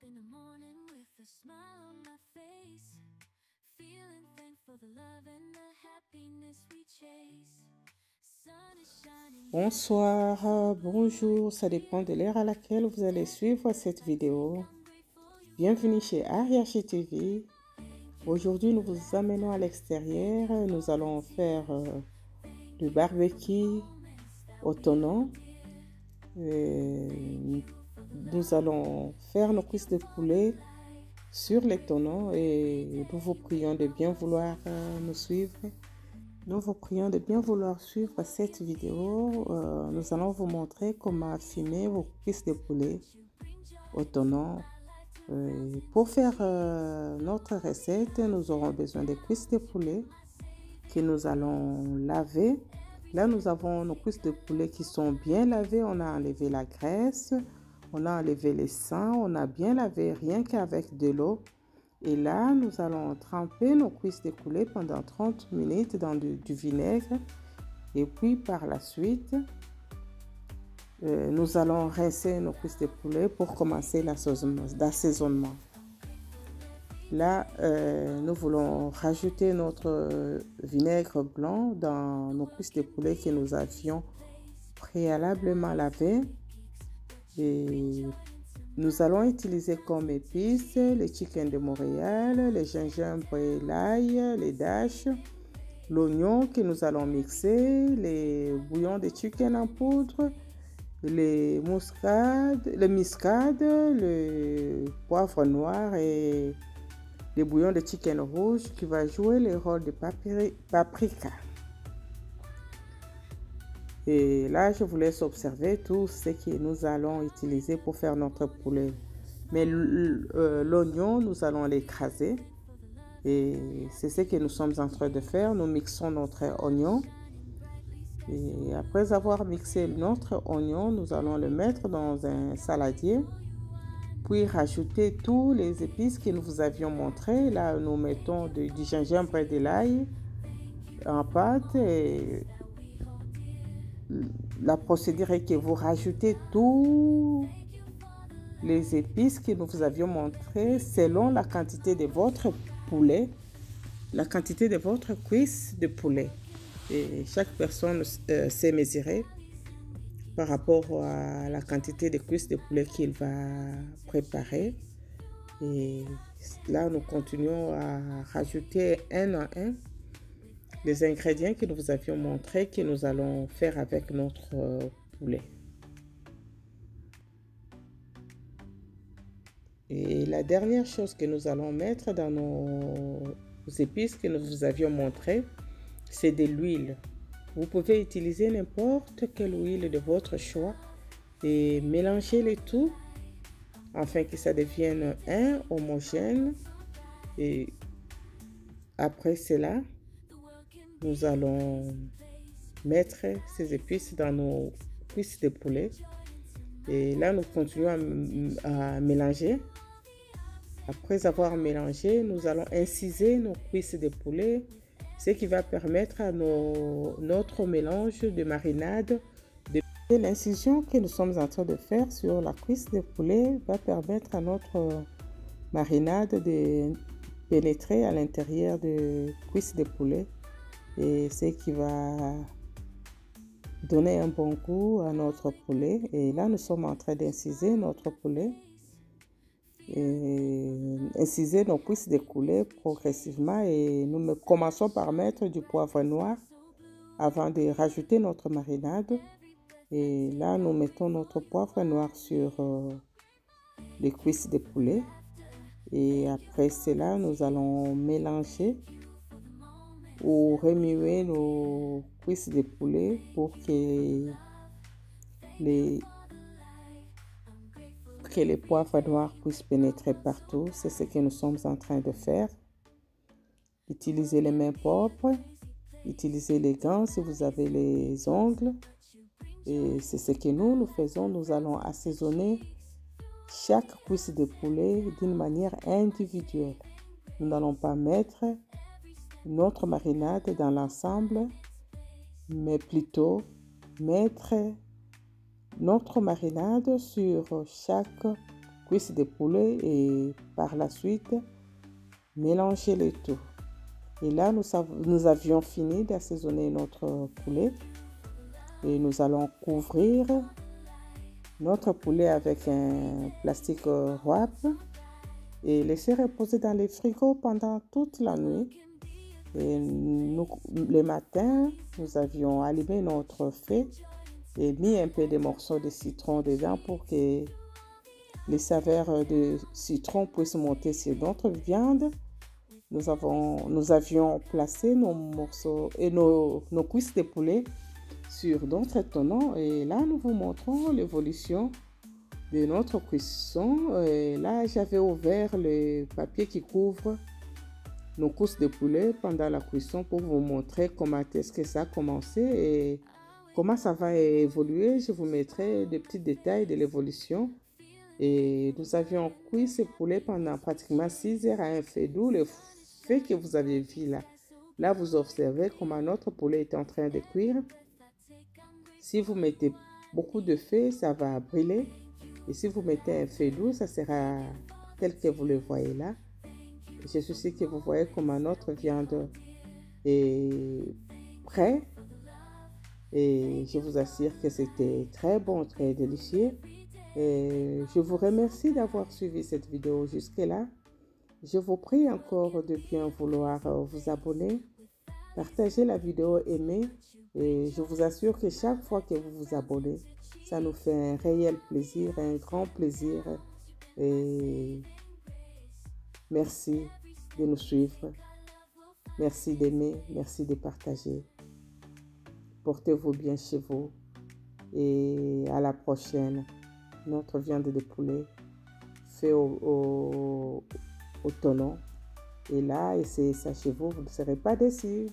in the morning with a smile on my face, feeling thankful for the love and the happiness we chase. Sun is shining. Bonsoir, bonjour, ça dépend de l'heure à laquelle vous allez suivre cette vidéo. Bienvenue chez Ariachi TV. Aujourd'hui, nous vous amenons à l'extérieur. Nous allons faire du barbecue autonome. Nous allons faire nos cuisses de poulet sur les tonneaux et nous vous prions de bien vouloir nous suivre. Nous vous prions de bien vouloir suivre cette vidéo. Nous allons vous montrer comment affiner vos cuisses de poulet autonome. Pour faire notre recette, nous aurons besoin de cuisses de poulet que nous allons laver. Là, nous avons nos cuisses de poulet qui sont bien lavées. On a enlevé la graisse, on a enlevé les sang, on a bien lavé rien qu'avec de l'eau. Et là, nous allons tremper nos cuisses de poulet pendant 30 minutes dans du vinaigre. Et puis, par la suite, nous allons rincer nos cuisses de poulet pour commencer l'assaisonnement. Là, nous voulons rajouter notre vinaigre blanc dans nos cuisses de poulet que nous avions préalablement lavées. Et nous allons utiliser comme épices le chicken de Montréal, le gingembre et l'ail, les dash, l'oignon que nous allons mixer, les bouillons de chicken en poudre, le muscade, le poivre noir et le bouillon de chicken rouge qui va jouer le rôle de paprika. Et là, je vous laisse observer tout ce que nous allons utiliser pour faire notre poulet. Mais l'oignon, nous allons l'écraser. Et c'est ce que nous sommes en train de faire. Nous mixons notre oignon. Et après avoir mixé notre oignon, nous allons le mettre dans un saladier. Puis rajouter tous les épices que nous vous avions montrés. Là, nous mettons du gingembre et de l'ail en pâte. Et la procédure est que vous rajoutez tous les épices que nous vous avions montrés selon la quantité de votre poulet, la quantité de votre cuisse de poulet. Et chaque personne sait mesurer par rapport à la quantité de cuisses de poulet qu'il va préparer. Et là, nous continuons à rajouter un à un les ingrédients que nous vous avions montrés que nous allons faire avec notre poulet. Et la dernière chose que nous allons mettre dans nos épices que nous vous avions montrées, c'est de l'huile. Vous pouvez utiliser n'importe quelle huile de votre choix et mélanger le tout afin que ça devienne homogène. Et après cela, nous allons mettre ces épices dans nos cuisses de poulet. Et là, nous continuons à mélanger. Après avoir mélangé, nous allons inciser nos cuisses de poulet, ce qui va permettre à notre mélange de marinade. L'incision que nous sommes en train de faire sur la cuisse de poulet va permettre à notre marinade de pénétrer à l'intérieur de cuisse de poulet. Et ce qui va donner un bon goût à notre poulet. Et là, nous sommes en train d'inciser notre poulet. Et inciser nos cuisses de poulet progressivement. Et nous commençons par mettre du poivre noir avant de rajouter notre marinade. Et là, nous mettons notre poivre noir sur les cuisses de poulet. Et après cela, nous allons mélanger ou remuer nos cuisses de poulet pour que les poivres noirs puissent pénétrer partout. C'est ce que nous sommes en train de faire. Utilisez les mains propres, utilisez les gants si vous avez les ongles. Et c'est ce que nous faisons. Nous allons assaisonner chaque cuisse de poulet d'une manière individuelle. Nous n'allons pas mettre notre marinade dans l'ensemble, mais plutôt mettre notre marinade sur chaque cuisses de poulet et par la suite, mélanger le tout. Et là, nous avions fini d'assaisonner notre poulet et nous allons couvrir notre poulet avec un plastique wrap et laisser reposer dans les frigos pendant toute la nuit. Et le matin, nous avions allumé notre feu et mis un peu de morceaux de citron dedans pour que les saveurs de citron puissent monter sur notre viande. Nous avions placé nos morceaux et nos cuisses de poulet sur d'autres tenons et là nous vous montrons l'évolution de notre cuisson. Et là j'avais ouvert le papier qui couvre nos cuisses de poulet pendant la cuisson pour vous montrer comment est-ce que ça a commencé et comment ça va évoluer. Je vous mettrai des petits détails de l'évolution. Et nous avions cuit ce poulet pendant pratiquement 6 heures à un feu doux, le feu que vous avez vu là. Là, vous observez comment notre poulet est en train de cuire. Si vous mettez beaucoup de feu, ça va brûler. Et si vous mettez un feu doux, ça sera tel que vous le voyez là. Je suis sûre que vous voyez comment notre viande est prête. Et je vous assure que c'était très bon, très délicieux. Et je vous remercie d'avoir suivi cette vidéo jusque-là. Je vous prie encore de bien vouloir vous abonner, partager la vidéo, aimer. Et je vous assure que chaque fois que vous vous abonnez, ça nous fait un réel plaisir, un grand plaisir. Et merci de nous suivre. Merci d'aimer, merci de partager. Portez-vous bien chez vous. Et à la prochaine. Notre viande de poulet fait au tonon. Et là, essayez ça chez vous, vous ne serez pas déçus.